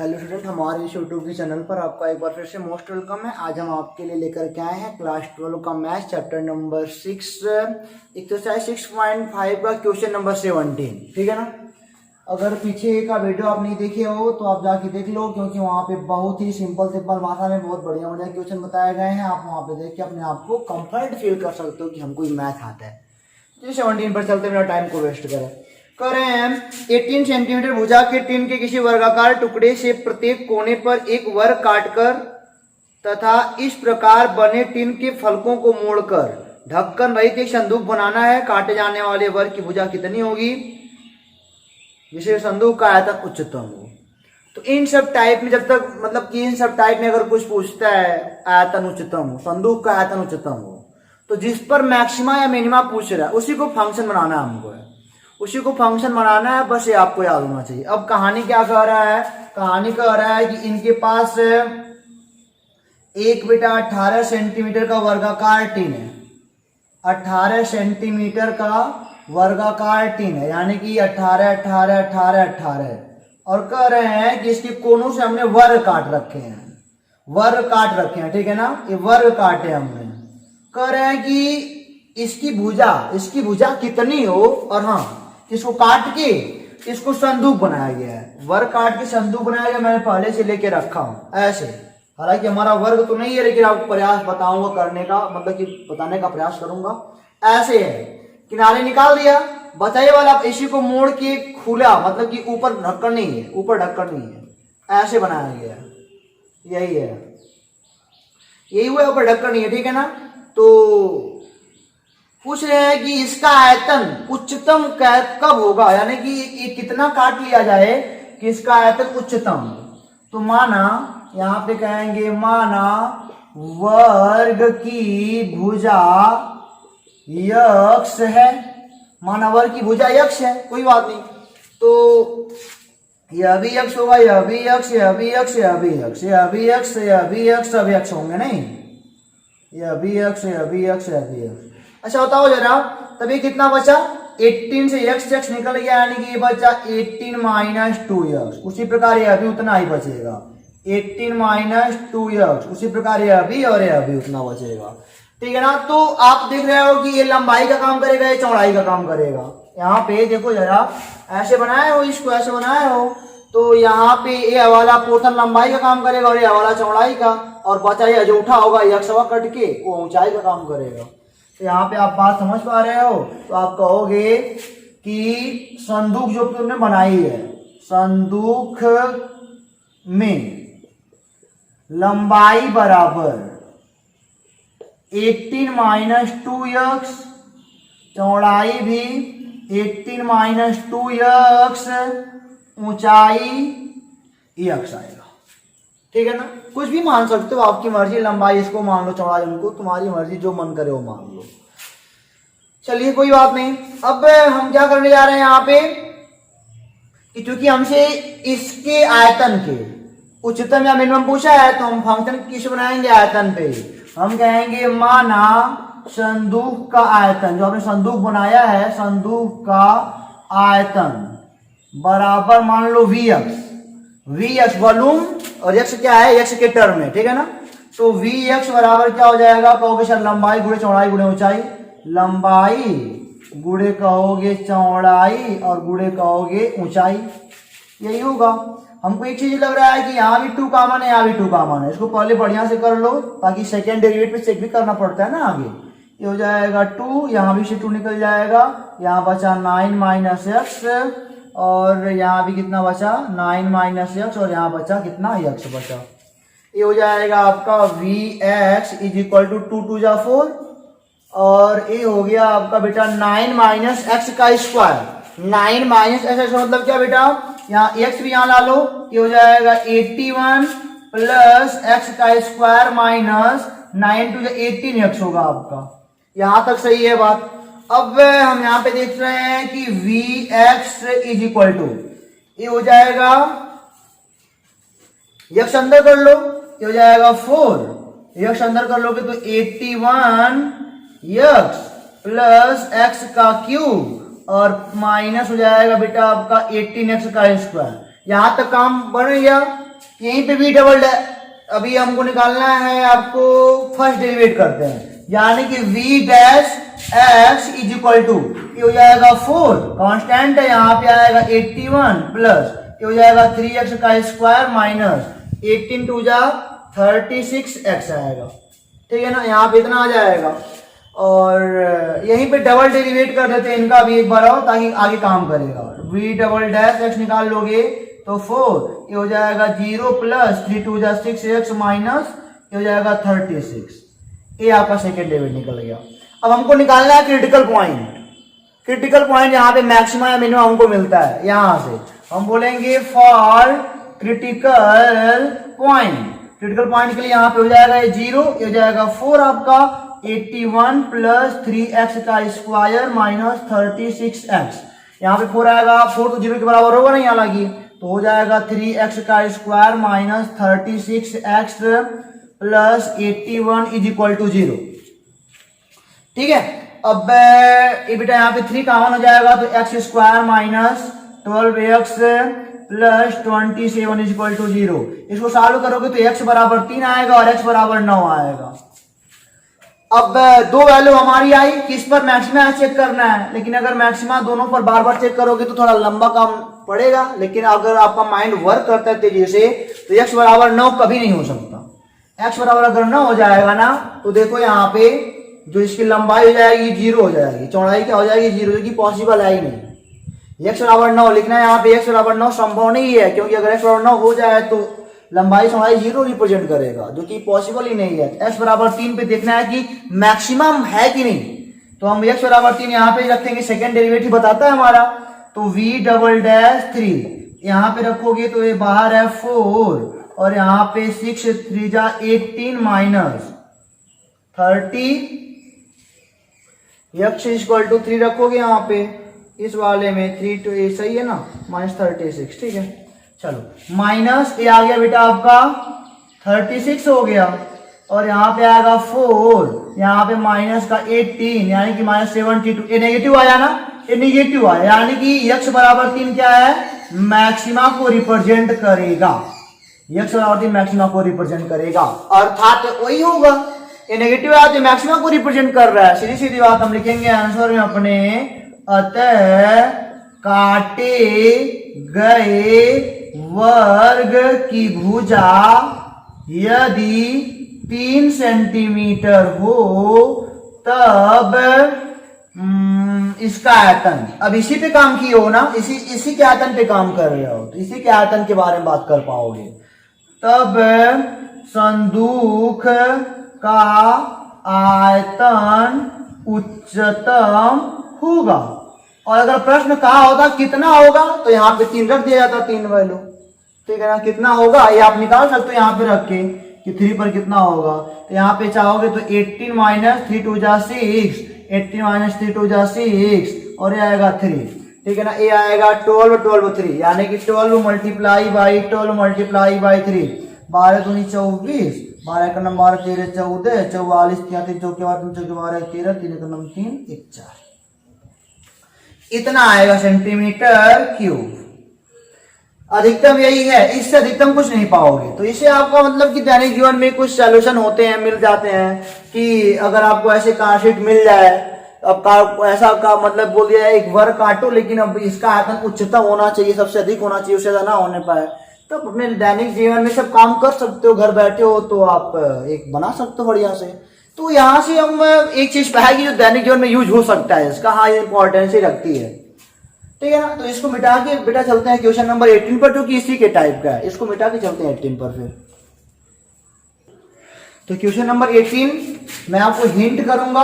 Hello student, हमारे इस YouTube के चैनल पर आपका एक बार फिर से मोस्ट वेलकम है। आज हम आपके लिए लेकर के आए हैं क्लास 12 का मैथ चैप्टर नंबर 6 एक्सरसाइज 6.5 का क्वेश्चन नंबर 17। ठीक है ना। अगर पीछे का वीडियो आप नहीं देखे हो तो आप जाके देख लो, क्योंकि वहाँ पे बहुत ही सिंपल भाषा में बहुत बढ़िया क्वेश्चन बताए गए हैं। आप वहाँ पे देख के अपने आप को कंफर्ट फील कर सकते हो कि हमको मैथ आता है। तो 17 पर चलते बिना टाइम को वेस्ट करें 18 सेंटीमीटर भुजा के टिन के किसी वर्गाकार टुकड़े से प्रत्येक कोने पर एक वर्ग काटकर तथा इस प्रकार बने टिन के फलकों को मोड़कर ढक्कन रहित एक संदूक बनाना है। काटे जाने वाले वर्ग की भुजा कितनी होगी जिसे संदूक का आयतन उच्चतम हो। तो इन सब टाइप में जब तक मतलब कि इन सब टाइप में अगर कुछ पूछता है आयतन उच्चतम हो, संदूक का आयतन उच्चतम हो, तो जिस पर मैक्सिमा या मिनिमा पूछ रहा है उसी को फंक्शन बनाना है। हमको उसी को फंक्शन बनाना है, बस ये आपको याद होना चाहिए। अब कहानी क्या कह रहा है? कहानी कह रहा है कि इनके पास एक बेटा 18 सेंटीमीटर का वर्गाकार टिन है। 18 सेंटीमीटर का वर्गाकार टिन है, यानी कि 18 18 18 18। और कह रहे हैं कि इसके कोनों से हमने वर्ग काट रखे हैं, वर्ग काट रखे हैं। ठीक है ना, ये वर्ग काटे हमने। कह रहे हैं कि इसकी भुजा कितनी हो, और हाँ इसको काट के इसको संदूक बनाया गया है। वर्ग काट के संदूक बनाया गया, मैंने पहले से लेके रखा हूं ऐसे। हालांकि हमारा वर्ग तो नहीं है, लेकिन आपको प्रयास बताऊंगा करने का, मतलब कि बताने का प्रयास करूंगा। ऐसे है, किनारे निकाल दिया, बचाई वाला इसी को मोड़ के खुला, मतलब कि ऊपर ढक्कन नहीं है, ऊपर ढक्कन नहीं है, ऐसे बनाया गया। यही है, यही हुआ, ऊपर ढक्कन नहीं है। ठीक है ना। तो पूछ रहे हैं कि इसका आयतन उच्चतम कब होगा, यानी कि ये कितना काट लिया जाए कि इसका आयतन उच्चतम। तो माना यहां पे कहेंगे, माना वर्ग की भुजा यक्ष है। माना वर्ग की भुजा यक्ष है, कोई बात नहीं। तो यह भी यक्ष होगा, यह भी यक्ष, यह भी यक्ष, यह भी यक्ष, यह भी यक्ष, यह भी यक्ष, सब यक्ष होंगे नहीं। यह भी यक्ष, यह भी यक्ष, यह भी यक्ष। अच्छा बताओ जरा, तभी कितना बचा? 18 से x निकल गया, यानी कि ये बचा 18 माइनस 2x। उसी प्रकार यह भी उतना ही बचेगा, 18 माइनस 2x। उसी प्रकार यह भी और यह भी उतना बचेगा। ठीक है ना। तो आप देख रहे हो कि ये लंबाई का काम करेगा, ये चौड़ाई का काम करेगा। यहाँ पे देखो जरा, ऐसे बनाए हो, इसको ऐसे बनाए हो, तो यहाँ पे ये वाला पोर्शन लंबाई का काम करेगा और ये वाला चौड़ाई का, और बचा ये जो उठा होगा यक्ष कट के वो ऊंचाई का काम करेगा। तो यहाँ पे आप बात समझ पा रहे हो। तो आप कहोगे कि संदूक जो तुमने बनाई है, संदूक में लंबाई बराबर 18 माइनस 2x, चौड़ाई भी 18 माइनस 2x, ऊंचाई x आएगा। ठीक है ना। कुछ भी मान सकते हो, आपकी मर्जी, लंबाई इसको मान लो, चौड़ाई उनको, तुम्हारी मर्जी, जो मन करे वो मान लो। चलिए कोई बात नहीं। अब हम क्या करने जा रहे हैं यहाँ पे कि चूंकि हमसे इसके आयतन के उच्चतम या मिनिमम पूछा है, तो हम फंक्शन किस बनाएंगे? आयतन पे। हम कहेंगे माना संदूक का आयतन, जो हमने संदूक बनाया है, संदूक का आयतन बराबर मान लो vx वॉल्यूम, और x क्या है? x के टर्म में। ठीक है ना। तो vx बराबर क्या हो जाएगा? कहोगे सर लंबाई गुणे चौड़ाई गुणे ऊंचाई, लंबाई गुणे कहोगे चौड़ाई और गुणे कहोगे ऊंचाई, यही होगा। हमको एक चीज लग रहा है कि यहाँ भी 2 कॉमन है, यहाँ भी 2 कॉमन है। इसको पहले बढ़िया से कर लो, ताकि सेकेंड डेरिवेटिव चेक भी करना पड़ता है ना आगे। ये हो जाएगा 2, यहाँ भी से 2 निकल जाएगा, यहाँ बचा 9 माइनस एक्स, और यहाँ भी कितना बचा? 9 माइनस एक्स, और यहाँ बचा कितना? x बचा। ये हो जाएगा आपका vx इज इक्वल टू 2 2 जा 4, और ये हो गया आपका बेटा 9 माइनस एक्स का स्क्वायर। 9 माइनस एक्स मतलब क्या बेटा? यहाँ x भी यहाँ ला लो, ये हो जाएगा 81 प्लस एक्स का स्क्वायर माइनस 9 टू 18x होगा आपका। यहां तक सही है बात। अब हम यहाँ पे देख रहे हैं कि vx इज इक्वल टू, ये हो जाएगा, यक्ष अंदर कर लो, ये हो जाएगा 4, यक्ष अंदर कर लोगे तो 81 यक्ष प्लस एक्स का क्यूब और माइनस हो जाएगा बेटा आपका 18x का स्क्वायर। यहां तक काम बन गया। यहीं पे v डबल अभी हमको निकालना है, आपको फर्स्ट डेरिवेट करते हैं, यानी कि v dash x is equal to, ये हो जाएगा 4 कांस्टेंट है, यहाँ पे आएगा 81 प्लस ये हो जाएगा 3x का स्क्वायर माइनस 18 टू जा 36x आएगा, ठीक है ना, यहाँ पे इतना आ जाएगा। और यहीं पे डबल डेरिवेट कर देते हैं इनका भी एक बार और, ताकि आगे काम करेगा। v डबल डैश x निकाल लोगे तो 4 ये हो जाएगा 0 प्लस 3 टू जा 6x माइनस ये हो जाएगा 36, ये आपका सेकेंड डेरिवेट निकल गया। अब हमको निकालना है क्रिटिकल पॉइंट। क्रिटिकल पॉइंट यहाँ पे मैक्सिमम या मिनिमम हमको मिलता है, यहां से हम बोलेंगे for critical point. Critical point के लिए यहाँ पे हो जाएगा ये 0, ये हो जाएगा 4 आपका 81 प्लस 3x का स्क्वायर माइनस 36x, यहाँ पे 4 आएगा, 4 तो 0 के बराबर होगा नहीं, हालांकि तो हो जाएगा 3x का square minus 36x plus 81 is equal to 0, ठीक है। अब ये बेटा यहाँ पे 3 कॉमन हो जाएगा तो x square minus 12x plus 27 is equal to 0। इसको सॉल्व करोगे तो x बराबर 3 आएगा और x बराबर 9 आएगा। अब दो वैल्यू हमारी आई, किस पर मैक्सिमा चेक करना है, लेकिन अगर मैक्सिमा दोनों पर बार बार चेक करोगे तो थोड़ा लंबा काम पड़ेगा, लेकिन अगर आपका माइंड वर्क करता है तेजी से तो x बराबर 9 कभी नहीं हो सकता। x बराबर अगर 9 हो जाएगा ना तो देखो यहाँ पे जो इसकी लंबाई हो जाएगी 0 हो जाएगी, चौड़ाई क्या हो जाएगी 0, जो कि पॉसिबल है ही नहीं। x बराबर 9 लिखना है, यहाँ पे x बराबर 9 संभव नहीं है, क्योंकि अगर x बराबर 9 हो जाए तो लंबाई चौड़ाई 0 रिप्रेजेंट करेगा, जो कि पॉसिबल ही नहीं है। x बराबर 3 पे देखना है कि मैक्सिमम है कि नहीं, तो हम x बराबर 3 यहाँ पे रखेंगे, सेकेंड डेरिवेटिव बताता है हमारा, तो v डबल डैश 3 यहाँ पे रखोगे तो ये बाहर है 4 और यहाँ पे 6 3 जा 18 माइनस 30 x इक्वल टू 3 रखोगे यहाँ पे, इस वाले में 3 तो ये सही है ना, माइनस 36, ठीक है। चलो माइनस ये आ गया बेटा आपका 36 हो गया, और यहाँ पे आएगा 4, यहाँ पे माइनस का 18 यानी कि माइनस 72, ये नेगेटिव आया ना, ये नेगेटिव आया, यानी कि x बराबर 3 क्या है, मैक्सिमा को रिप्रेजेंट करेगा, x बराबर 3 मैक्सिमा को रिप्रेजेंट करेगा, अर्थात वही होगा। ये नेगेटिव आया तो मैक्सिमा को रिप्रेजेंट कर रहा है, सीधी सीधी बात हम लिखेंगे आंसर में अपने, अतः काटे गए वर्ग की भुजा यदि 3 सेंटीमीटर हो तब इसका आयतन, अब इसी पे काम किए हो ना, इसी के आयतन पे काम कर रहे हो तो इसी के आयतन के बारे में बात कर पाओगे, तब संदूक का आयतन उच्चतम होगा। और अगर प्रश्न कहा होता कितना होगा तो यहाँ पे 3 रख दिया जाता, 3 वैल्यू, ठीक है ना, कितना होगा ये आप निकाल सकते हो यहाँ पे रख के कि 3 पर कितना होगा, तो यहाँ पे चाहोगे तो 18 माइनस 3 टू जा 6, 18 माइनस 3 टू जा 6 और ये आएगा 3, ठीक है ना, ये आएगा 12 12 3, यानी कि 12 मल्टीप्लाई बाई 12 मल्टीप्लाई बाई 3, 12 दूनी 24, 12 का नंबर 13 14, 44 33 चौके 12 13, 3 का नंबर 3 1 4, इतना आएगा सेंटीमीटर क्यूब। अधिकतम यही है, इससे अधिकतम कुछ नहीं पाओगे। तो इसे आपका मतलब कि दैनिक जीवन में कुछ सॉल्यूशन होते हैं, मिल जाते हैं कि अगर आपको ऐसे कार्डशीट मिल जाए, अब ऐसा का मतलब बोल दिया है एक वर्ग काटो, लेकिन अब इसका आयतन उच्चतम होना चाहिए, सबसे अधिक होना चाहिए, उससे ज्यादा होने पाए, तो अपने दैनिक जीवन में सब काम कर सकते हो, घर बैठे हो तो आप एक बना सकते हो बढ़िया से। तो यहाँ से हम एक चीज पाएगी जो दैनिक जीवन में यूज हो सकता है, इसका हाँ इंपॉर्टेंस ही रखती है, ठीक है ना। तो इसको मिटा के बेटा चलते हैं क्वेश्चन नंबर 18 पर, जो कि इसी के टाइप का है, इसको मिटा के चलते हैं 18 पर। फिर तो क्वेश्चन नंबर 18 मैं आपको हिंट करूंगा,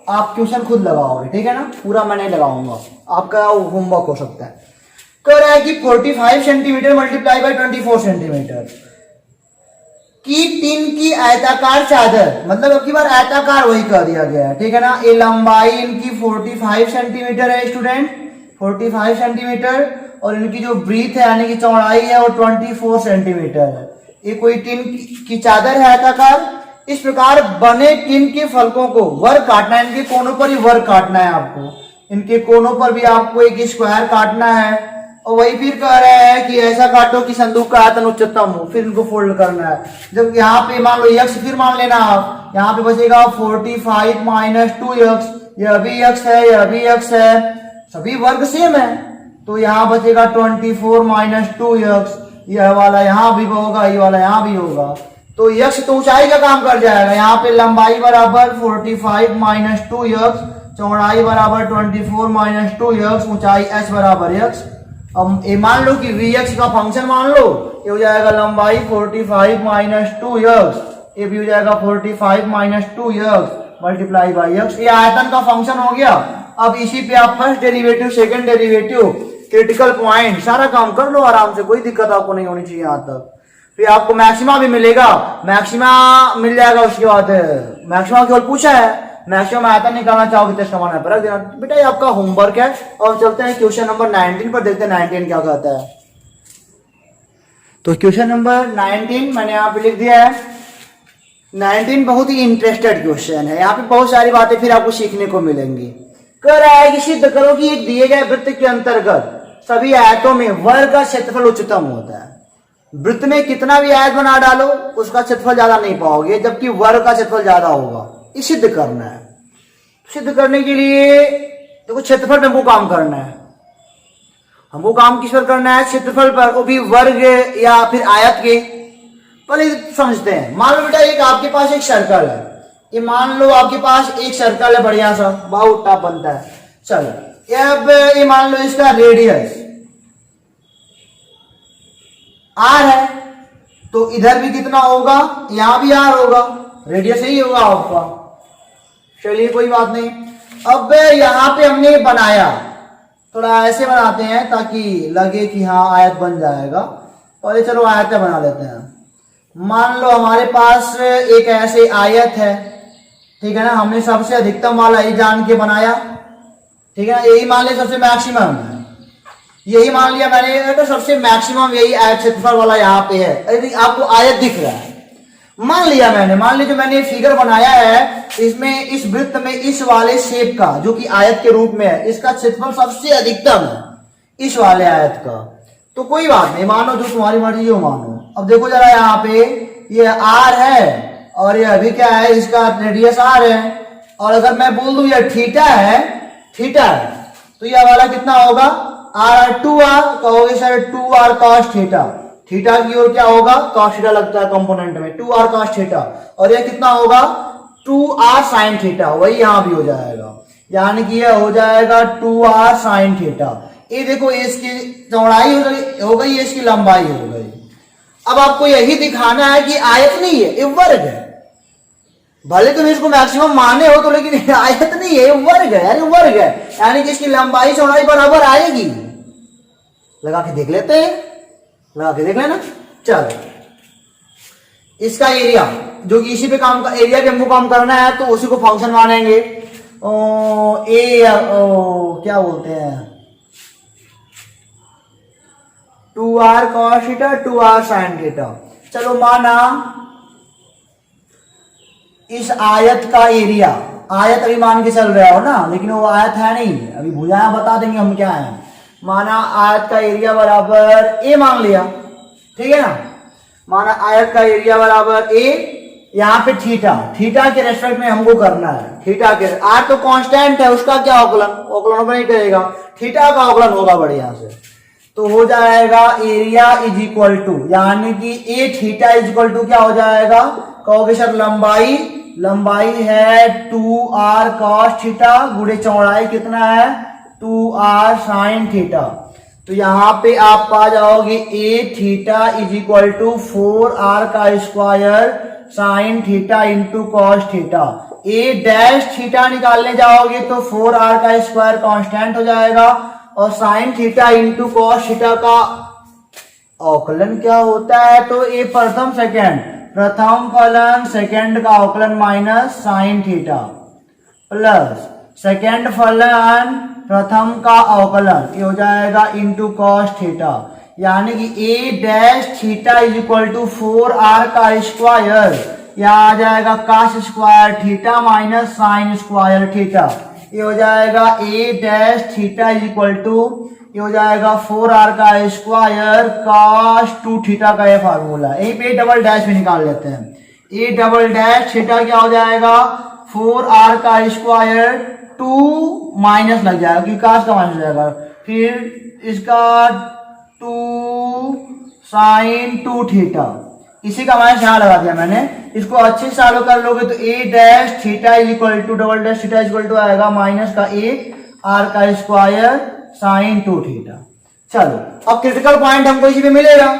आप क्वेश्चन खुद लगाओगे, ठीक है ना, पूरा मैं नहीं लगाऊंगा, आपका होमवर्क हो सकता है। कह रहा है कि 45 सेंटीमीटर मल्टीप्लाई बाई 24 सेंटीमीटर की टिन की आयताकार चादर, मतलब अब की बार आयताकार वही कर दिया गया है, ठीक है ना। ये लंबाई इनकी 45 सेंटीमीटर है स्टूडेंट, 45 सेंटीमीटर, और इनकी जो ब्रीथ है यानी कि चौड़ाई है वो 24 सेंटीमीटर है। ये कोई टिन की चादर है आयताकार। इस प्रकार बने टिन के फलकों को वर्ग काटना है, इनके कोनों पर ही वर्ग काटना है आपको, इनके कोनों पर भी आपको एक स्क्वायर काटना है, और वही फिर कह रहे हैं कि ऐसा काटो कि संदूक का आयतन उच्चतम हो, फिर इनको फोल्ड करना है। जब यहाँ पे मान लो x फिर मान लेना आप, यहाँ पे बचेगा 45 माइनस 2x, यह भी x है, यह भी x है, सभी वर्ग सेम है, तो यहाँ बचेगा 24 माइनस 2x, यह वाला यहाँ भी होगा, ये वाला यहाँ भी होगा, तो x तो ऊंचाई का काम कर जाएगा। यहाँ पे लंबाई बराबर 45 माइनस 2x, चौड़ाई बराबर 24 माइनस 2x, ऊंचाई h बराबर x। अब ये मान लो कि vx का फंक्शन मान लो, ये हो जाएगा लंबाई 45 माइनस 2x, ये भी हो जाएगा 45 minus 2x multiply by x, ये आयतन का फंक्शन हो गया। अब इसी पे आप first derivative, second derivative, critical point सारा काम कर लो आराम से, कोई दिक्कत आपको नहीं होनी चाहिए यहाँ तक। फिर आपको मैक्सिमा भी मिलेगा, मैक्सिमा मिल जाएगा। उसके बाद मैक्सिमा केवल पूछा है, मैक्सिमम आयतन निकालना चाहोगे टेस्ट नंबर पर रख देना। बेटा ये आपका होमवर्क है। और चलते हैं क्वेश्चन नंबर 19 पर, देखते हैं 19 क्या कहता है। तो क्वेश्चन नंबर 19 मैंने यहाँ पे लिख दिया है। 19 बहुत ही इंटरेस्टेड क्वेश्चन है, यहाँ पे बहुत सारी बातें फिर आपको सीखने को मिलेंगी। कह रहा है कि सिद्ध करो कि एक दिए गए वृत्त के अंतर्गत सभी आयतों में वर्ग का क्षेत्रफल उच्चतम होता है। वृत्त में कितना भी आयत बना डालो उसका क्षेत्रफल ज्यादा नहीं पाओगे, जबकि वर्ग का क्षेत्रफल ज्यादा होगा। ये सिद्ध करना है। सिद्ध करने के लिए देखो क्षेत्रफल पे हमको काम करना है। हमको काम किस पर करना है? क्षेत्रफल पर, वो भी वर्ग या फिर आयत के। पहले समझते हैं। मान लो बेटा एक आपके पास एक सर्कल है, ये मान लो आपके पास एक सर्कल है बढ़िया सा, बहुत टॉप बनता है। चलो अब ये मान लो इसका रेडियस r है, तो इधर भी कितना होगा? यहां भी r होगा, रेडियस यही होगा आपका। चलिए कोई बात नहीं। अब यहां पे हमने बनाया, थोड़ा ऐसे बनाते हैं ताकि लगे कि हाँ आयत बन जाएगा। पहले चलो आयतें बना लेते हैं। मान लो हमारे पास एक ऐसे आयत है, ठीक है ना, हमने सबसे अधिकतम वाला ही जान के बनाया, ठीक है, यही मान लिया सबसे मैक्सिमम है, यही मान लिया मैंने, तो सबसे मैक्सिमम यही आयत क्षेत्रफल वाला यहाँ पे है। यदि आपको आयत दिख रहा है, मान लिया मैंने, मान लीजिए मैंने फिगर बनाया है, इसमें इस वृत्त में इस वाले शेप का जो कि आयत के रूप में है, इसका क्षेत्रफल सबसे अधिकतम है इस वाले आयत का। तो कोई बात नहीं, मानो जो तुम्हारी मर्जी हो मानो। अब देखो जरा यहाँ पे ये r है और ये अभी क्या है, इसका रेडियस r है, और अगर मैं बोल दूं ये थीटा है, थीटा है, तो यह वाला कितना होगा? r 2r, कहोगे sir 2r cos theta, theta की ओर क्या होगा? cos थीटा लगता है कंपोनेंट में, 2r cos थीटा, और यह कितना होगा? 2r sin थीटा, वही यहां भी हो जाएगा, यानी कि यह हो जाएगा 2r sin थीटा। ये देखो इसकी चौड़ाई हो गई, इसकी लंबाई हो गई। अब आपको यही दिखाना है कि आयत नहीं है, ये वर्ग है। भले तुम इसको मैक्सिमम माने हो तो, लेकिन आयत नहीं है, ये वर्ग है, यानी वर्ग है, यानी कि इसकी लंबाई चौड़ाई बराबर आएगी। लगा के देख लेते हैं, लगा के देख लेना। चलो इसका एरिया, जो कि इसी पे काम का एरिया पे हमको काम करना है, तो उसी को फंक्शन मानेंगे। क्या बोलते हैं, 2r cos theta 2r sin theta. चलो माना इस आयत का एरिया, आयत अभी मान के चल रहा हो ना, लेकिन वो आयत है नहीं, अभी भुजाएं बता देंगे हम क्या है। माना आयत का एरिया बराबर a मान लिया, ठीक है ना, माना आयत का एरिया बराबर a, यहाँ पे थीटा, थीटा के रेस्पेक्ट में हमको करना है, थीटा के, r तो कांस्टेंट है, उसका क्या औकलन नहीं करेगा, थीटा का औकलन होगा बढ़िया से, तो हो जाएगा एरिया इज इक्वल टू, यानी कि ए थीटा इज इक्वल टू क्या हो जाएगा? कहोगे सर लंबाई है 2r cos थीटा गुणे चौड़ाई कितना है? 2r sin theta. तो यहाँ पे आप पा जाओगे A theta is equal to 4r का square sin theta into cos theta. A dash theta निकालने जाओगे तो 4r का स्क्वायर कांस्टेंट हो जाएगा, और sine theta into cos theta का अवकलन क्या होता है? तो ये प्रथम फलन सेकंड का अवकलन minus sine theta plus second फलन प्रथम का अवकलन, ये हो जाएगा इंटू कॉस थीटा, यानी कि A dash theta is equal to 4r का स्क्वायर, या आ जाएगा cos square theta minus sine square theta. ये हो जाएगा A dash theta is equal to, ये हो जाएगा 4r का स्क्वायर cos 2 थीटा का ये फार्मूला। यहीं पे डबल डैश भी निकाल लेते हैं। ए डबल डैश थीटा क्या हो जाएगा 4r का स्क्वायर 2 माइनस लग जाएगा क्योंकि cos का माइनस हो जाएगा, फिर इसका 2 sin 2 थीटा, इसी का माइनस यहाँ लगा दिया मैंने। इसको अच्छे से सॉल्व कर लोगे तो A dash theta is equal to double dash theta is equal to आएगा माइनस का 1r का स्क्वायर sin 2 थीटा। चलो अब क्रिटिकल पॉइंट हमको इसी पे मिलेगा,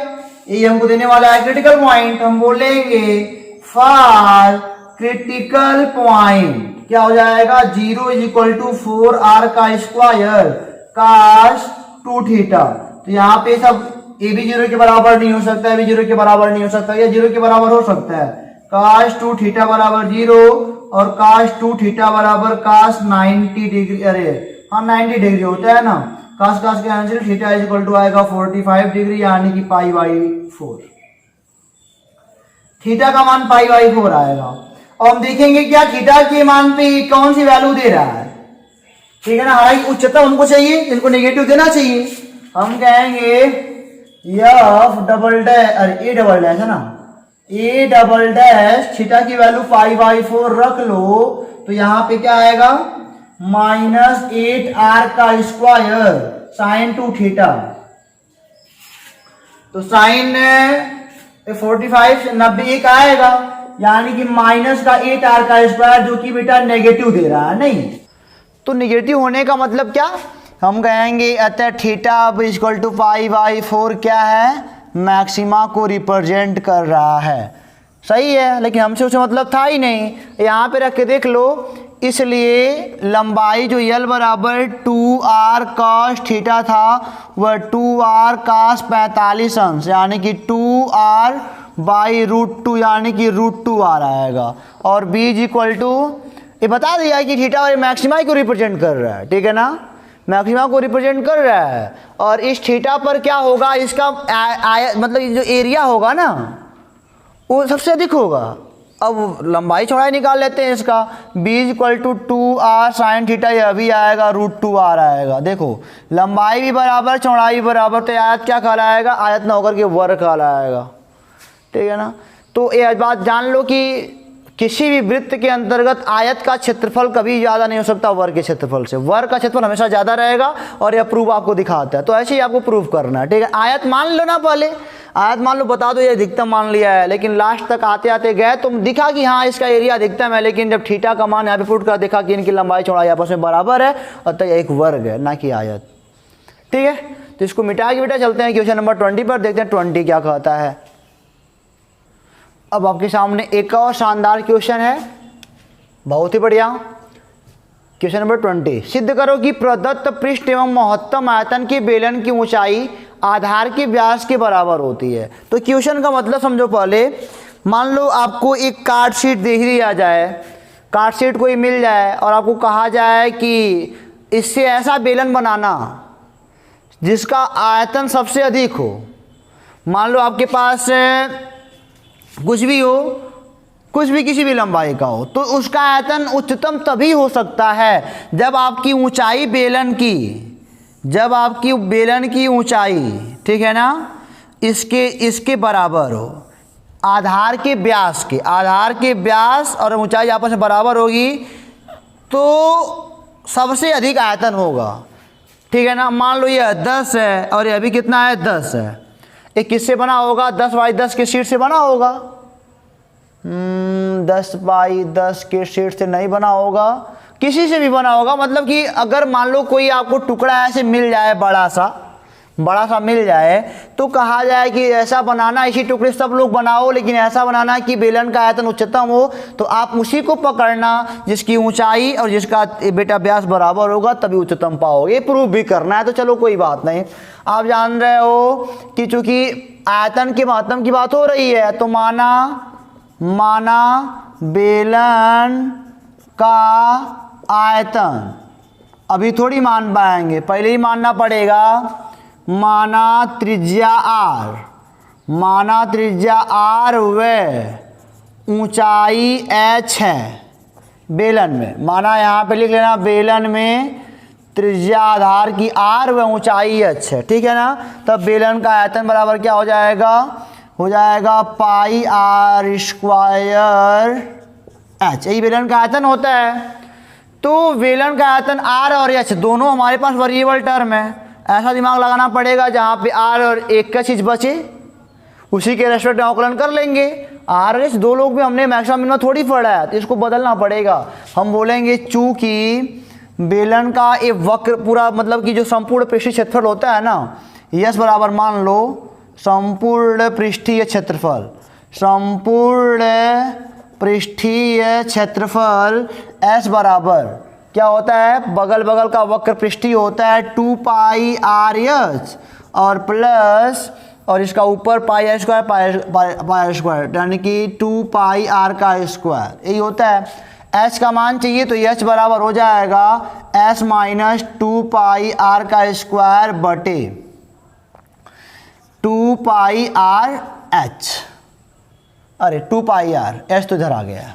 ये हमको देने वाला है क्रिटिकल पॉइंट। हम बोलेंगे फॉर क्रिटिकल पॉइंट क्या हो जाएगा 0 इज इक्वल टू 4r का स्क्वायर cos 2 थीटा। तो यहाँ पे सब ए भी 0 के बराबर नहीं हो सकता है, भी 0 के बराबर नहीं हो सकता, या 0 के बराबर हो सकता है। cos 2 थीटा बराबर 0 और cos 2 थीटा बराबर cos 90 डिग्री, अरे हाँ 90 डिग्री होता है ना, cos cos के answer theta is equal to आएगा 45 डिग्री यानी कि पाई बाई 4, थीटा का मान पाई बाई 4 आएगा। और हम देखेंगे क्या थीटा के मान पे कौन सी वैल्यू दे रहा है, ठीक है ना। हालांकि उच्चतम हमको चाहिए, इनको नेगेटिव देना चाहिए। हम कहेंगे एफ डबल डैश, अरे ए डबल डैश है ना, ए डबल डैश थीटा की वैल्यू पाई बाई 4 रख लो तो यहाँ पे क्या आएगा माइनस 8r का स्क्वायर sin 2 थीटा। तो साइन 45 से 90 का आएगा यानी कि माइनस का 8r का स्क्वायर, जो कि बेटा नेगेटिव दे रहा है नहीं। तो नेगेटिव होने का मतलब क्या, हम कहेंगे अतः थीटा अब इक्वल टू पाई बाई 4 क्या है, मैक्सिमा को रिप्रेजेंट कर रहा है। सही है, लेकिन हमसे उससे मतलब था ही नहीं, यहाँ पे रख के देख लो। इसलिए लंबाई जो यल बराबर 2r cos थीटा था वह 2r cos 45 अंश यानी कि 2r बाई √2 यानी कि √2r आएगा। और b इज इक्वल टू, ये बता दिया कि थीटा और मैक्सिमा को रिप्रेजेंट कर रहा है, ठीक है ना, मैक्सिमा को रिप्रेजेंट कर रहा है। और इस थीटा पर क्या होगा, इसका मतलब जो एरिया होगा ना वो सबसे अधिक होगा। अब लंबाई चौड़ाई निकाल लेते हैं इसका, b is equal to 2r sin theta, यह भी आएगा √2r आएगा। देखो लंबाई भी बराबर चौड़ाई भी बराबर, तो आयत क्या कहलाएगा, आयत ना होकर के वर्ग कहलाएगा, ठीक है ना। तो ये बात जान लो कि किसी भी वृत्त के अंतर्गत आयत का क्षेत्रफल कभी ज़्यादा नहीं हो सकता वर्ग के क्षेत्रफल से, वर्ग का क्षेत्रफल हमेशा ज़्यादा रहेगा। और यह प्रूफ आपको दिखाता है, तो ऐसे ही आपको प्रूफ करना है, ठीक है। आयत मान लो ना, पहले आयत मान लो, बता दो ये अधिकतम मान लिया है, लेकिन लास्ट तक आते आते गए तो दिखा कि हाँ इसका एरिया अधिकतम है, लेकिन जब थीटा का मान यहाँ पे पुट कर देखा कि इनकी लंबाई चौड़ाई आपस में बराबर है, अतः यह एक वर्ग है ना कि आयत, ठीक है। तो इसको मिटा के बेटा चलते हैं क्वेश्चन नंबर 20 पर, देखते हैं 20 क्या कहता है। अब आपके सामने एक और शानदार क्वेश्चन है, बहुत ही बढ़िया। क्वेश्चन नंबर 20, सिद्ध करो कि प्रदत्त पृष्ठ एवं महत्तम आयतन की बेलन की ऊंचाई आधार के व्यास के बराबर होती है। तो क्वेश्चन का मतलब समझो पहले, मान लो आपको एक कार्ड शीट दे ही दिया जाए, कार्ड शीट कोई मिल जाए और आपको कहा जाए कि इससे ऐसा बेलन बनाना जिसका आयतन सबसे अधिक हो। मान लो आपके पास कुछ भी हो, कुछ भी किसी भी लंबाई का हो, तो उसका आयतन उच्चतम तभी हो सकता है जब आपकी ऊंचाई बेलन की, जब आपकी बेलन की ऊंचाई, ठीक है ना, इसके बराबर हो, आधार के व्यास के, आधार के व्यास और ऊंचाई आपस में बराबर होगी तो सबसे अधिक आयतन होगा, ठीक है ना। मान लो ये 10 है और ये अभी कितना है 10 है, ये किससे बना होगा, 10 बाई 10 के शीट से बना होगा। 10 बाई 10 के शीट से नहीं बना होगा, किसी से भी बना होगा। मतलब कि अगर मान लो कोई आपको टुकड़ा ऐसे मिल जाए, बड़ा सा मिल जाए, तो कहा जाए कि ऐसा बनाना, इसी टुकड़े सब लोग बनाओ, लेकिन ऐसा बनाना कि बेलन का आयतन उच्चतम हो। तो आप उसी को पकड़ना जिसकी ऊंचाई और जिसका बेटा व्यास बराबर होगा, तभी उच्चतम पाओगे। ये प्रूफ भी करना है, तो चलो कोई बात नहीं। आप जान रहे हो कि चूंकि आयतन के महत्तम की बात हो रही है, तो माना बेलन का आयतन, अभी थोड़ी मान पाएंगे, पहले ही मानना पड़ेगा। माना त्रिज्या r व ऊंचाई h है, बेलन में, माना यहाँ पे लिख लेना बेलन में त्रिज्या आधार की r व ऊंचाई h है, ठीक है ना। तब बेलन का आयतन बराबर क्या हो जाएगा, हो जाएगा पाई r स्क्वायर h, यही बेलन का आयतन होता है। तो बेलन का आयतन r और h दोनों हमारे पास वेरिएबल टर्म है, ऐसा दिमाग लगाना पड़ेगा जहाँ पे r और एक का चीज़ बचे उसी के रेस्पेक्ट में अवकलन कर लेंगे। r और h दो लोग भी हमने मैक्सिमम मिनिमम थोड़ी पढ़ा है, तो इसको बदलना पड़ेगा। हम बोलेंगे चूंकि बेलन का एक वक्र पूरा मतलब कि जो संपूर्ण पृष्ठीय क्षेत्रफल होता है ना, यस बराबर मान लो संपूर्ण पृष्ठीय क्षेत्रफल, संपूर्ण पृष्ठीय क्षेत्रफल एस बराबर क्या होता है, बगल बगल का वक्र पृष्ठीय होता है 2 पाई आर एच और प्लस और इसका ऊपर पाई आर स्क्वायर पाई स्क्वायर यानी कि 2 पाई आर का स्क्वायर, यही होता है। एच का मान चाहिए तो एच बराबर हो जाएगा एस माइनस 2 पाई आर का स्क्वायर बटे 2 पाई आर एच, अरे 2 पाई आर एच तो इधर आ गया,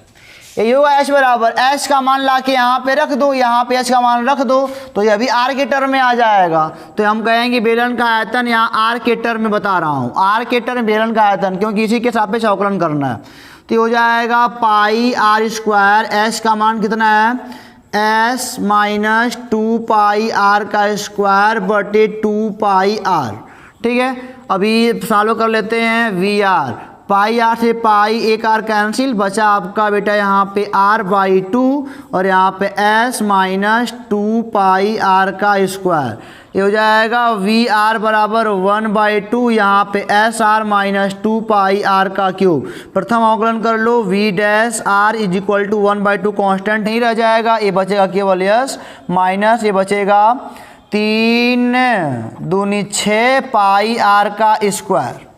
यही होगा एच बराबर। एच का मान ला के यहाँ पे रख दो, यहाँ पे एच का मान रख दो तो ये भी आर के टर्म में आ जाएगा। तो हम कहेंगे बेलन का आयतन यहाँ आर के टर्म में बता रहा हूँ, आर के टर्म बेलन का आयतन, क्योंकि इसी के सापेक्ष अवकलन करना है। तो हो जाएगा पाई आर स्क्वायर, एच का मान कितना है एस माइनस 2 पाई आर का स्क्वायर बटे 2 पाई आर, ठीक है। अभी सॉल्व कर लेते हैं वी आर, पाई आर से पाई एक आर कैंसिल, बचा आपका बेटा यहाँ पे आर बाई 2 और यहाँ पे एस माइनस 2 पाई आर का स्क्वायर, ये हो जाएगा वी आर बराबर 1/2, यहाँ पे S R minus 2 pi are का क्यूब। प्रथम अवकलन कर लो, V dash R is equal to 1/2 constant नहीं रह जाएगा, ये बचेगा केवल यस माइनस ये बचेगा 3 दूनी 6 पाई आर का स्क्वायर।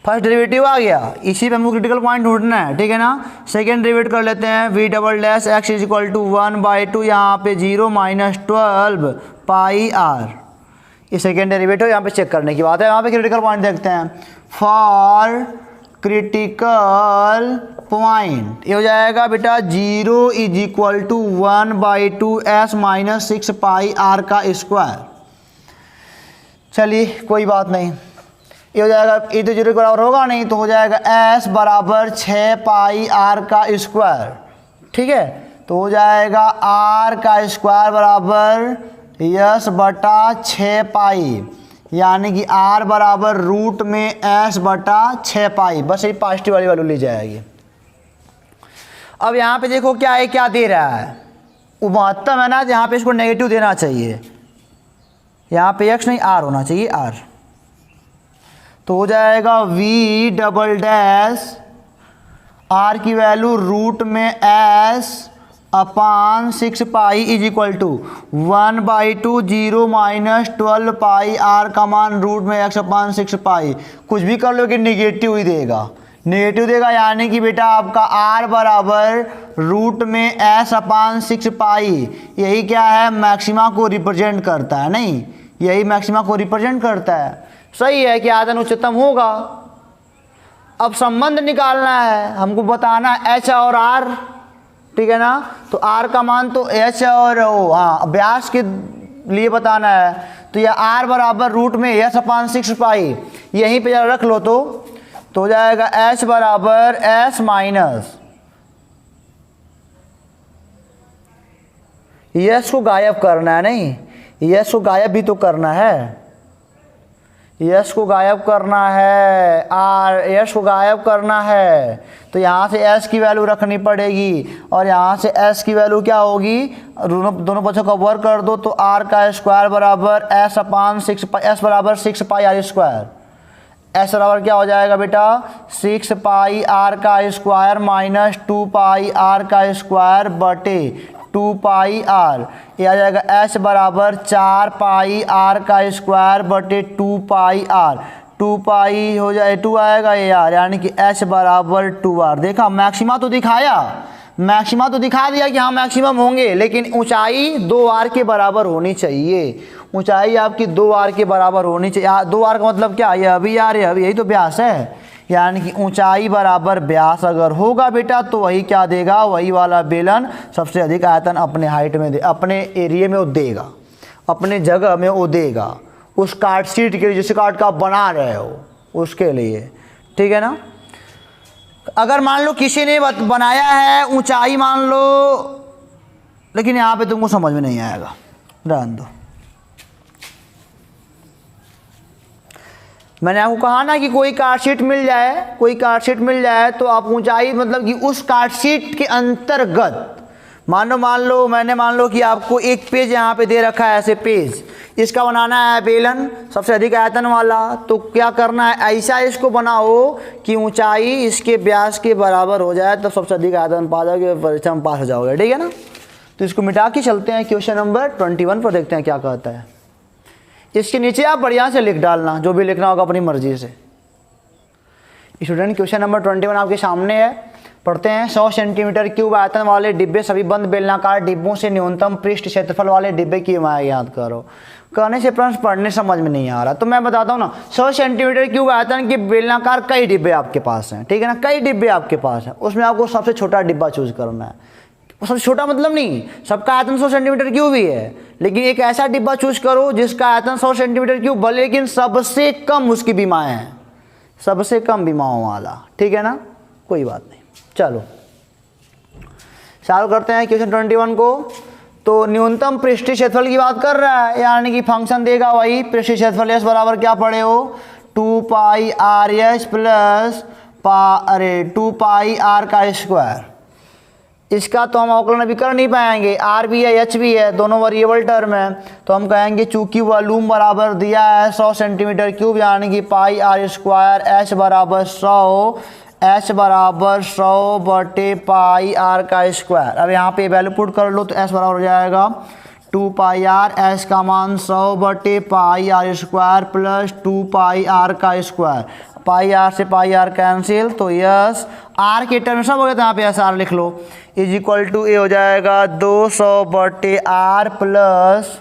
फर्स्ट डेरिवेटिव आ गया, इसी पे हमको क्रिटिकल पॉइंट ढूंढना है, ठीक है ना। सेकेंड डेरिवेटिव कर लेते हैं, v double dash x is equal to 1/2, यहाँ पे 0 माइनस 12 पाई आर, ये सेकेंड डेरिवेटिव यहाँ पे चेक करने की बात है। यहाँ पे क्रिटिकल पॉइंट देखते हैं, फॉर क्रिटिकल पॉइंट ये हो जाएगा बेटा 0 is equal to 1/2 s minus 6 pi are का स्क्वायर। चलिए कोई बात नहीं, ये हो जाएगा, ये तो 0 के बराबर होगा नहीं, तो हो जाएगा s बराबर 6 पाई आर का स्क्वायर, ठीक है। तो हो जाएगा r का स्क्वायर बराबर यस बटा 6 पाई, यानी कि r बराबर रूट में s बटा 6 पाई, बस यही पॉजिटिव वाली वैल्यू ली जाएगी। अब यहाँ पे देखो क्या है, क्या दे रहा है, वो महत्तम है ना, यहाँ पे इसको नेगेटिव देना चाहिए, यहाँ पे x नहीं r होना चाहिए r। तो हो जाएगा v डबल डैश r की वैल्यू रूट में s upon 6 pi is equal to 1/2 0 minus 12 pi r का मान रूट में x अपान 6 पाई, कुछ भी कर लो कि निगेटिव ही देगा, नेगेटिव देगा, यानी कि बेटा आपका r बराबर रूट में s अपान 6 पाई, यही क्या है मैक्सिमा को रिप्रेजेंट करता है, नहीं यही मैक्सिमा को रिप्रेजेंट करता है। सही है कि आयतन उच्चतम होगा। अब संबंध निकालना है, हमको बताना है h और r, ठीक है ना। तो r का मान तो h और व्यास के लिए बताना है, तो यह r बराबर रूट में s अपान 6 पाई यहीं पे जरा रख लो, तो हो जाएगा h बराबर s माइनस यस को गायब करना है, नहीं यस को गायब भी तो करना है, यस को गायब करना है, यस को गायब करना है, तो यहाँ से एस की वैल्यू रखनी पड़ेगी और यहाँ से एस की वैल्यू क्या होगी, दोनों पक्षों का वर्ग कर दो तो आर का स्क्वायर बराबर एस अपान 6 एस बराबर 6 पाई आर स्क्वायर, एस बराबर क्या हो जाएगा बेटा 6 पाई आर का स्क्वायर माइनस 2 पाई आर का स्क्वायर बटे 2 पाई आर, ये आ जाएगा एच बराबर 4 पाई आर का स्क्वायर बटे 2 पाई आर, 2 पाई हो जाए 2 आएगा ये यार, यानी कि एच बराबर 2r। देखा मैक्सिमा तो दिखाया, मैक्सिमा तो दिखा दिया कि हाँ मैक्सिमम होंगे, लेकिन ऊंचाई 2r के बराबर होनी चाहिए, ऊंचाई आपकी 2r के बराबर होनी चाहिए। 2r का मतलब क्या है, अभी यार अभी यही तो व्यास है, यानी कि ऊंचाई बराबर व्यास अगर होगा बेटा तो वही क्या देगा, वही वाला बेलन सबसे अधिक आयतन अपने हाइट में दे, अपने एरिया में वो देगा, अपने जगह में वो देगा, उस कार्ड शीट के लिए जिस कार्ड का आप बना रहे हो उसके लिए, ठीक है ना। अगर मान लो किसी ने बनाया है ऊंचाई मान लो, लेकिन यहाँ पे तुमको समझ में नहीं आएगा, रहने दो। मैंने आपको कहा ना कि कोई कार्ड शीट मिल जाए, कोई कार्ड शीट मिल जाए तो आप ऊंचाई मतलब कि उस कार्ड शीट के अंतर्गत मान लो मैंने मान लो कि आपको एक पेज यहाँ पे दे रखा है, ऐसे पेज, इसका बनाना है बेलन सबसे अधिक आयतन वाला, तो क्या करना है, ऐसा इसको बनाओ कि ऊंचाई इसके व्यास के बराबर हो जाए, तब सबसे अधिक आयतन पा जाओगे, परीक्षा में पास हो जाओगे, ठीक है ना। तो इसको मिटा के चलते हैं क्वेश्चन नंबर 21 पर, देखते हैं क्या कहता है। इसके नीचे आप बढ़िया से लिख डालना, जो भी लिखना होगा अपनी मर्जी से। स्टूडेंट क्वेश्चन नंबर 21 आपके सामने है, पढ़ते हैं। 100 सेंटीमीटर क्यूब आयतन वाले डिब्बे सभी बंद बेलनाकार डिब्बों से न्यूनतम पृष्ठ क्षेत्रफल वाले डिब्बे की इमारत याद करो। कहने से प्रश्न पढ़ने समझ में नहीं आ रहा, तो मैं बताता हूँ ना। 100 सेंटीमीटर क्यूब आयतन के बेलनाकार कई डिब्बे आपके पास हैं, ठीक है ना, कई डिब्बे आपके पास हैं, उसमें आपको सबसे छोटा डिब्बा चूज करना है। सबसे छोटा मतलब नहीं, सबका आयतन 100 सेंटीमीटर क्यूब ही है, लेकिन एक ऐसा डिब्बा चूज करो जिसका आयतन 100 सेंटीमीटर क्यूब भले, लेकिन सबसे कम उसकी बीमाएं हैं, सबसे कम बीमाओं वाला, ठीक है ना, कोई बात नहीं। चलो चालू करते हैं क्वेश्चन 21 को। तो न्यूनतम पृष्ठीय क्षेत्रफल की बात कर रहा है, यानी कि फंक्शन देगा वही पृष्ठीय क्षेत्रफल एस बराबर क्या पड़े हो, 2 pi R S plus 2 pi are का स्क्वायर। इसका तो हम अवकलन अभी कर नहीं पाएंगे, आर भी है एच भी है, दोनों वेरिएबल टर्म है, तो हम कहेंगे चूंकि वॉल्यूम बराबर दिया है 100 सेंटीमीटर क्यूब, यानी कि पाई आर स्क्वायर, एच बराबर 100, एच बराबर 100 बटे पाई आर का स्क्वायर। अब यहाँ पे वैल्यू पुट कर लो तो एस बराबर हो जाएगा 2 पाई आर, एस का मान 100 बटे pi R square plus 2 pi are का स्क्वायर। पाई आर से पाई आर कैंसिल, तो यस आर के टर्म सब हो गया, तो यहाँ पे एस आर लिख लो, इज इक्वल टू ए हो जाएगा 200 बटे आर प्लस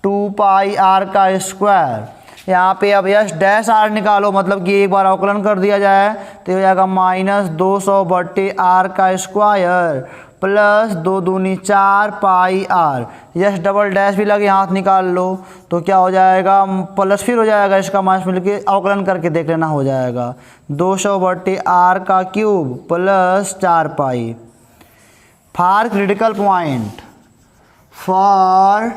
2 पाई आर का स्क्वायर। यहाँ पे अब यस डैश आर निकालो, मतलब कि एक बार अवकलन कर दिया जाए तो हो जाएगा माइनस 200 बटे आर का स्क्वायर प्लस 2 दूनी 4 पाई आर। यस डबल डैश भी लगे, हाथ निकाल लो, तो क्या हो जाएगा, प्लस फिर हो जाएगा, इसका माइनस मिल के अवकलन करके देख लेना, हो जाएगा 200 बटे आर का cube plus 4 pi. For critical point, for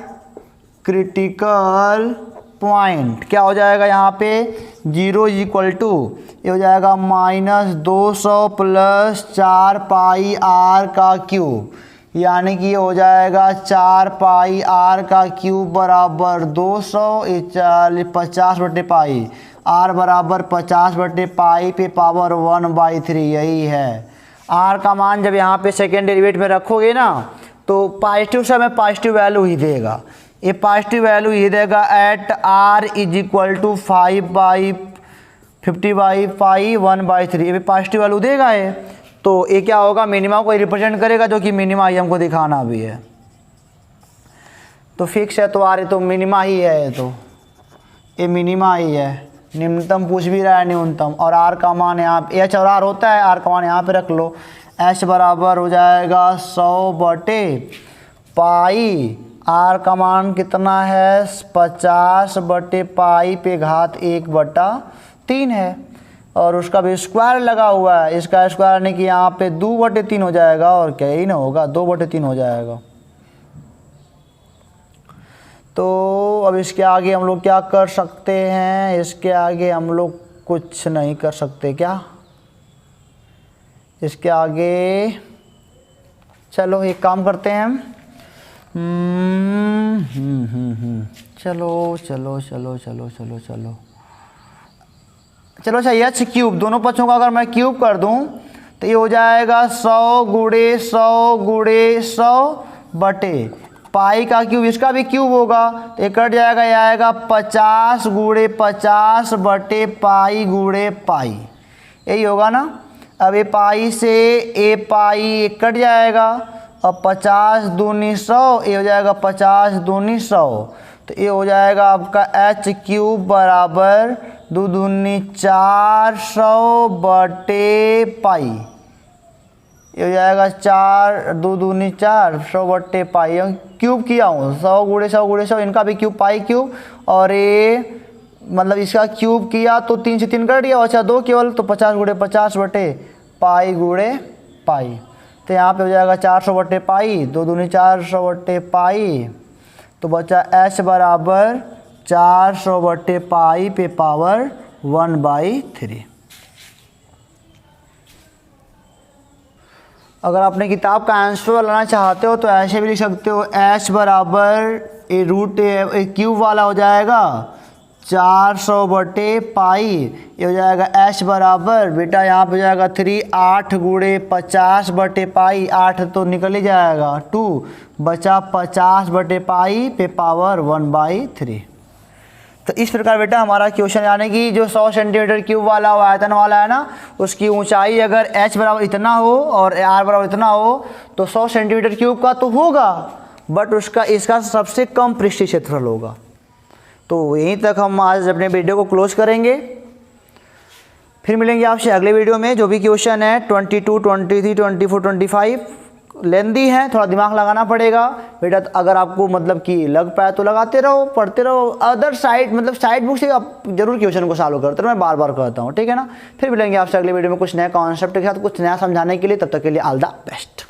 critical point क्या हो जाएगा यहाँ पे 0 इक्वल टू ये हो जाएगा माइनस 200 प्लस 4 पाई आर का क्यूब, यानी कि ये हो जाएगा 4 पाई आर का क्यूब बराबर 200 50 बटे पाई, आर बराबर 50 बटे पाई पे पावर 1/3, यही है। आर का मान जब यहाँ पे सेकेंड डेरिवेटिव में रखोगे ना तो पॉजिटिव से हमें पॉजिटिव वैल्यू ही देगा, ये पॉजिटिव वैल्यू ही देगा at R is equal to 5/50/पाई 1/3, ये भी पॉजिटिव वैल्यू देगा ये। तो ये क्या होगा, मिनिमा को रिप्रेजेंट करेगा, जो कि मिनिमा ही हमको दिखाना भी है। तो फिक्स है, तो आर तो मिनिमा ही है, तो ये मिनिमा ही है, निम्नतम पूछ भी रहा है न्यूनतम, और आर का मान यहाँ एच और आर होता है, आर का मान यहाँ पे रख लो, एच बराबर हो जाएगा 100 बटे पाई, आर का मान कितना है 50 बटे पाई पे घात 1/3 है, और उसका भी स्क्वायर लगा हुआ है, इसका स्क्वायर नहीं कि यहाँ पे 2/3 हो जाएगा, और क्या ही ना होगा 2/3 हो जाएगा। तो अब इसके आगे हम लोग क्या कर सकते हैं, इसके आगे हम लोग कुछ नहीं कर सकते क्या, इसके आगे चलो एक काम करते हैं हम, चलो चलो चलो चलो चलो चलो चलो अच्छा, एच क्यूब दोनों पक्षों का अगर मैं क्यूब कर दूं तो ये हो जाएगा 100 गुणे 100 गुणे 100 बटे पाई का क्यूब, इसका भी क्यूब होगा तो ये कट जाएगा, ये आएगा 50 गुणे 50 बटे पाई गुणे पाई, यही होगा ना। अब ये पाई से ए पाई कट जाएगा, अब 50 दूनी 100, ये हो जाएगा 50 दूनी 100, तो ये हो जाएगा आपका एच क्यूब बराबर 2 दूनी 400 बटे पाई, ये हो जाएगा 4 2 दूनी 400 बटे पाई। क्यूब किया हूँ 100 गुणे 100 गुणे 100, इनका भी क्यूब पाई क्यूब, और ये मतलब इसका क्यूब किया तो 3 से 3 कर दिया, अच्छा 2 केवल, तो 50 गुणे 50 बटे पाई गुणे पाई। तो यहाँ पे हो जाएगा 400 बटे पाई, 2 दूनी 400 बटे पाई, तो बचा h बराबर 400 बटे पाई पे पावर 1/3। अगर आपने किताब का आंसर लाना चाहते हो तो ऐसे भी लिख सकते हो, h बराबर ए रूट क्यूब वाला हो जाएगा 400 बटे पाई, ये हो जाएगा h बराबर बेटा यहाँ पे हो जाएगा 3 8 गुणे 50 बटे पाई, 8 तो निकल ही जाएगा 2, बचा 50 बटे पाई पे पावर 1/3। तो इस प्रकार बेटा हमारा क्वेश्चन, यानी कि जो 100 सेंटीमीटर क्यूब वाला आयतन वाला है ना, उसकी ऊंचाई अगर h बराबर इतना हो और r बराबर इतना हो तो 100 सेंटीमीटर क्यूब का तो होगा, बट इसका सबसे कम पृष्ठीय क्षेत्रफल होगा। तो यहीं तक हम आज अपने वीडियो को क्लोज करेंगे, फिर मिलेंगे आपसे अगले वीडियो में। जो भी क्वेश्चन है 22, 23, 24, 25 लेंदी है, थोड़ा दिमाग लगाना पड़ेगा बेटा। अगर आपको मतलब कि लग पाए तो लगाते रहो, पढ़ते रहो। अदर साइड मतलब साइड बुक से आप जरूर क्वेश्चन को सॉल्व करते रहो, मैं बार बार कहता हूँ, ठीक है ना। फिर मिलेंगे आपसे अगले वीडियो में कुछ नए कॉन्सेप्ट के साथ, कुछ नया समझाने के लिए। तब तक के लिए ऑल द बेस्ट।